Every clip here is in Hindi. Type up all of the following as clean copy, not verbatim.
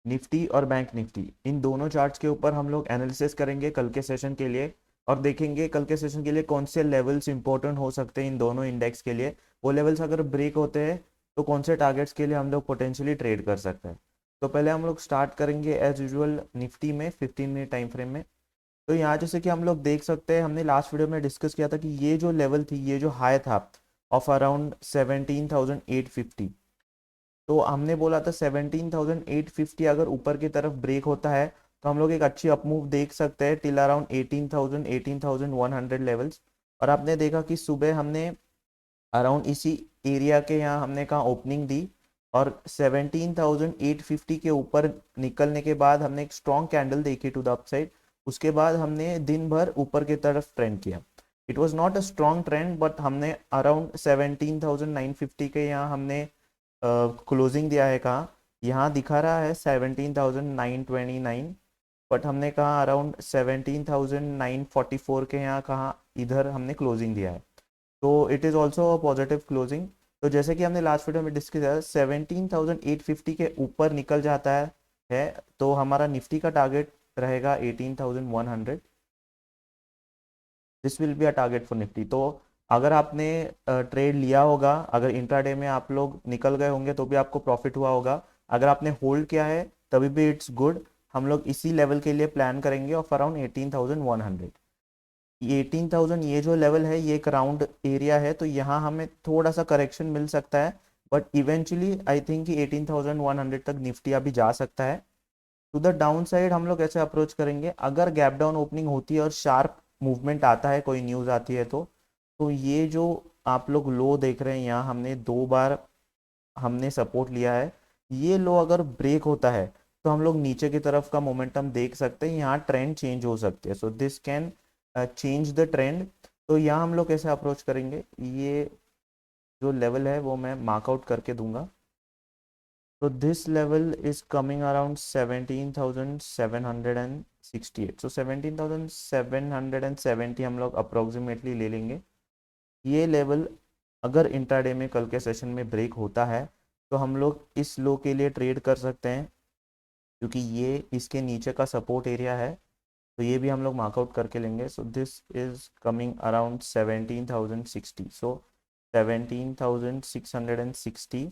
निफ्टी और बैंक निफ्टी, इन दोनों चार्ट्स के ऊपर हम लोग एनालिसिस करेंगे कल के सेशन के लिए, और देखेंगे कल के सेशन के लिए कौन से लेवल्स इंपॉर्टेंट हो सकते हैं इन दोनों इंडेक्स के लिए। वो लेवल्स अगर ब्रेक होते हैं तो कौन से टारगेट्स के लिए हम लोग पोटेंशियली ट्रेड कर सकते हैं। तो पहले हम लोग स्टार्ट करेंगे एज यूजुअल निफ्टी में 15 मिनट टाइम फ्रेम में। तो यहाँ जैसे कि हम लोग देख सकते हैं, हमने लास्ट वीडियो में डिस्कस किया था कि ये जो लेवल थी, ये जो हाई था ऑफ अराउंड 17,850, तो हमने बोला था 17,850 अगर ऊपर की तरफ ब्रेक होता है तो हम लोग एक अच्छी अपमूव देख सकते हैं टिल अराउंड 18,000 18,100 लेवल्स। और आपने देखा कि सुबह हमने अराउंड इसी एरिया के यहाँ हमने कहा ओपनिंग दी, और 17,850 के ऊपर निकलने के बाद हमने एक स्ट्रॉन्ग कैंडल देखी टू द अपसाइड। उसके बाद हमने दिन भर ऊपर की तरफ ट्रेंड किया। It was not a strong trend, but हमने अराउंड 17,950 के यहाँ हमने क्लोजिंग दिया है। कहाँ यहाँ दिखा रहा है 17,929, बट हमने कहा अराउंड 17,944 के यहाँ कहाँ इधर हमने क्लोजिंग दिया है। तो it is also a positive closing. तो जैसे कि हमने लास्ट वीडियो में डिस्कस किया 17,850 के ऊपर निकल जाता है तो हमारा निफ्टी का टारगेट रहेगा 18,100। This will be a target for Nifty. तो अगर आपने ट्रेड लिया होगा, अगर इंट्राडे में आप लोग निकल गए होंगे तो भी आपको प्रॉफिट हुआ होगा। अगर आपने होल्ड किया है तभी भी इट्स गुड। हम लोग इसी लेवल के लिए प्लान करेंगे ऑफ अराउंड 18,100। 18,000 ये जो लेवल है ये एक राउंड एरिया है, तो यहाँ हमें थोड़ा सा करेक्शन मिल सकता है, बट इवेंचुअली आई थिंक कि 18,100 तक निफ्टी अभी जा सकता है। टू द डाउन साइड हम लोग ऐसे अप्रोच करेंगे, अगर गैप डाउन ओपनिंग होती है और शार्प मूवमेंट आता है, कोई न्यूज़ आती है तो ये जो आप लोग लो देख रहे हैं यहाँ हमने 2 बार हमने सपोर्ट लिया है, ये लो अगर ब्रेक होता है तो हम लोग नीचे की तरफ का मोमेंटम देख सकते हैं, यहाँ ट्रेंड चेंज हो सकती है। So this can change the trend. तो यहाँ हम लोग कैसे अप्रोच करेंगे, ये जो लेवल है वो मैं मार्कआउट करके दूंगा। तो this level is coming around 17,768, सो 17,770 हम लोग अप्रोक्सीमेटली ले लेंगे। ये लेवल अगर इंट्राडे में कल के सेशन में ब्रेक होता है तो हम लोग इस लो के लिए ट्रेड कर सकते हैं, क्योंकि ये इसके नीचे का सपोर्ट एरिया है। तो ये भी हम लोग मार्कआउट करके लेंगे। So this is coming around 17,060, सो 17,660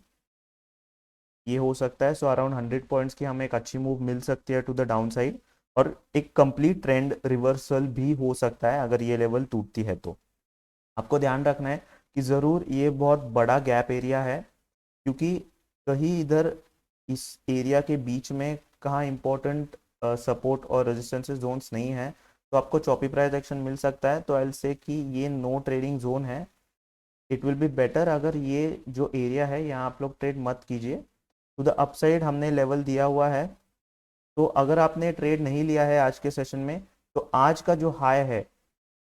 ये हो सकता है। सो अराउंड 100 पॉइंट्स की हमें एक अच्छी मूव मिल सकती है टू द डाउन साइड, और एक कंप्लीट ट्रेंड रिवर्सल भी हो सकता है अगर ये लेवल टूटती है। तो आपको ध्यान रखना है कि ज़रूर ये बहुत बड़ा गैप एरिया है, क्योंकि कहीं इधर इस एरिया के बीच में कहाँ इंपॉर्टेंट सपोर्ट और रेजिस्टेंस जोन्स नहीं है, तो आपको चॉपी प्राइस एक्शन मिल सकता है। तो आई विल से कि ये नो ट्रेडिंग जोन है। इट विल बी बेटर अगर ये जो एरिया है यहाँ आप लोग ट्रेड मत कीजिए। टू द अपसाइड हमने लेवल दिया हुआ है, तो अगर आपने ट्रेड नहीं लिया है आज के सेशन में, तो आज का जो हाई है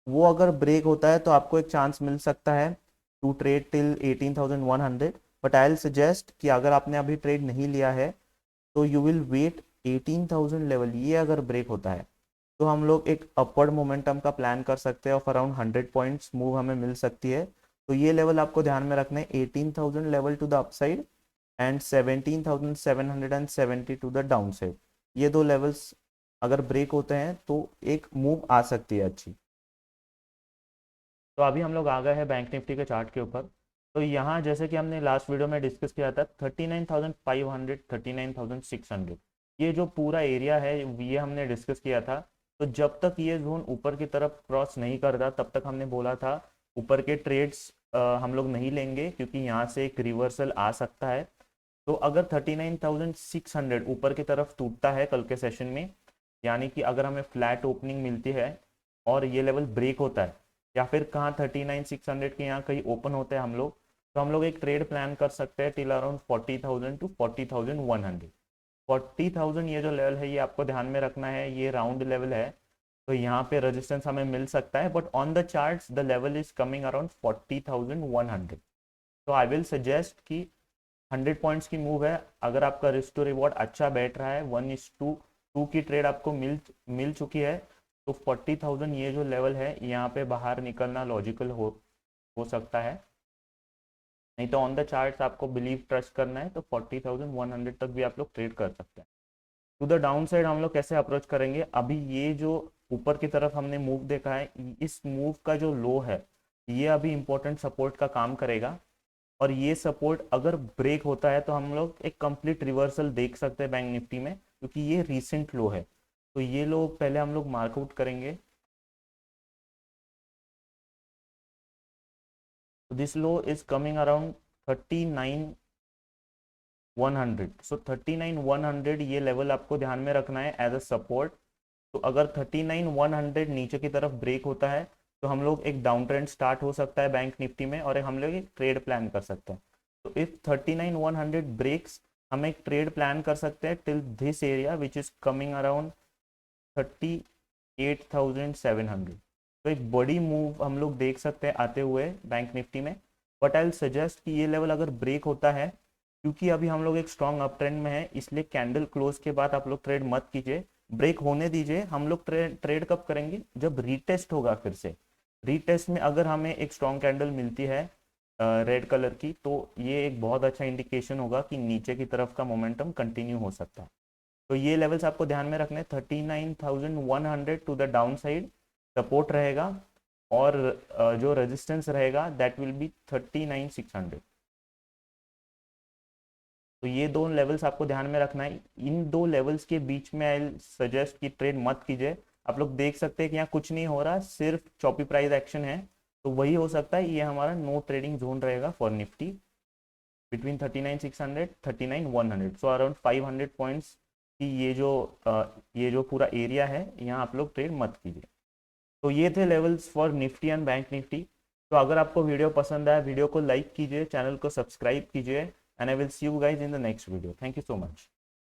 वो अगर ब्रेक होता है तो आपको एक चांस मिल सकता है to trade till 18,100। But I will suggest कि अगर आपने अभी ट्रेड नहीं लिया है तो यू विल वेट 18,000 लेवल, ये अगर ब्रेक होता है तो हम लोग एक अपवर्ड मोमेंटम का प्लान कर सकते हैं ऑफ अराउंड 100 पॉइंट्स मूव हमें मिल सकती है। तो ये लेवल आपको ध्यान में रखना है, 18,000 level to the upside and 17,770 to the downside. ये दो लेवल्स अगर ब्रेक होते हैं तो एक मूव आ सकती है अच्छी। तो अभी हम लोग आ गए हैं बैंक निफ्टी के चार्ट के ऊपर। तो यहाँ जैसे कि हमने लास्ट वीडियो में डिस्कस किया था 39,500 39,600, ये जो पूरा एरिया है ये हमने डिस्कस किया था। तो जब तक ये जोन ऊपर की तरफ क्रॉस नहीं करता तब तक हमने बोला था ऊपर के ट्रेड्स हम लोग नहीं लेंगे, क्योंकि यहाँ से एक रिवर्सल आ सकता है। तो अगर 39,600 ऊपर की तरफ टूटता है कल के सेशन में, यानी कि अगर हमें फ्लैट ओपनिंग मिलती है और ये लेवल ब्रेक होता है, या फिर कहाँ 39,600 के यहाँ कहीं ओपन होते हैं हम लोग, तो हम लोग एक ट्रेड प्लान कर सकते हैं टिल अराउंड 40,000 टू 40,100। 40,000 ये जो लेवल है ये आपको ध्यान में रखना है, ये राउंड लेवल है। तो यहाँ पे रेजिस्टेंस हमें मिल सकता है, but on the charts the level is coming around 40,100। तो आई विल सजेस्ट कि 100 पॉइंट्स की मूव है, अगर आपका रिस्क टू रिवॉर्ड अच्छा बैठ रहा है, 1:2 की ट्रेड आपको मिल चुकी है, तो 40,000 ये जो लेवल है यहाँ पे बाहर निकलना लॉजिकल हो सकता है। नहीं तो ऑन द चार्ट्स आपको बिलीव ट्रस्ट करना है तो 40,100 तक भी आप लोग ट्रेड कर सकते हैं। टू द डाउन साइड हम लोग कैसे अप्रोच करेंगे, अभी ये जो ऊपर की तरफ हमने मूव देखा है, इस मूव का जो लो है ये अभी इंपॉर्टेंट सपोर्ट का काम करेगा, और ये सपोर्ट अगर ब्रेक होता है तो हम लोग एक कंप्लीट रिवर्सल देख सकते हैं बैंक निफ्टी में, क्योंकि ये रीसेंट लो है। तो ये लो पहले हम लोग मार्कआउट करेंगे। This low is coming around 39,100। सो 39,100 ये लेवल आपको ध्यान में रखना है एज अ सपोर्ट। तो अगर 39,100 नीचे की तरफ ब्रेक होता है तो हम लोग एक डाउन ट्रेंड स्टार्ट हो सकता है बैंक निफ्टी में, और हम लोग एक ट्रेड प्लान कर सकते हैं। तो इफ 39,100 ब्रेक्स, हम एक ट्रेड प्लान कर सकते हैं till this area which is coming around 38,700। तो एक बड़ी मूव हम लोग देख सकते हैं आते हुए बैंक निफ्टी में। बट आई विल सजेस्ट कि ये लेवल अगर ब्रेक होता है, क्योंकि अभी हम लोग एक स्ट्रॉन्ग अप ट्रेंड में है, इसलिए कैंडल क्लोज के बाद आप लोग ट्रेड मत कीजिए, ब्रेक होने दीजिए। हम लोग ट्रेड कब करेंगे, जब रीटेस्ट होगा। फिर से रीटेस्ट में अगर हमें एक स्ट्रॉन्ग कैंडल मिलती है रेड कलर की, तो ये एक बहुत अच्छा इंडिकेशन होगा कि नीचे की तरफ का मोमेंटम कंटिन्यू हो सकता है। तो ये लेवल्स आपको ध्यान में रखने, 39,100 to the downside support रहेगा, और जो रेजिस्टेंस रहेगा दैट विल बी 39,600। तो ये दो लेवल्स आपको ध्यान में रखना है। इन दो लेवल्स के बीच में आई सजेस्ट कि ट्रेड मत कीजिए। आप लोग देख सकते हैं कि यहाँ कुछ नहीं हो रहा, सिर्फ चॉपी प्राइस एक्शन है, तो वही हो सकता है ये हमारा नो ट्रेडिंग जोन रहेगा for Nifty between 39,600 39,100। So around 500 points की ये जो पूरा एरिया है, यहाँ आप लोग ट्रेड मत कीजिए। तो ये थे levels for Nifty and bank Nifty. तो अगर आपको वीडियो पसंद आया, वीडियो को लाइक कीजिए, चैनल को सब्सक्राइब कीजिए, and I will see you guys in the next video. Thank you so much.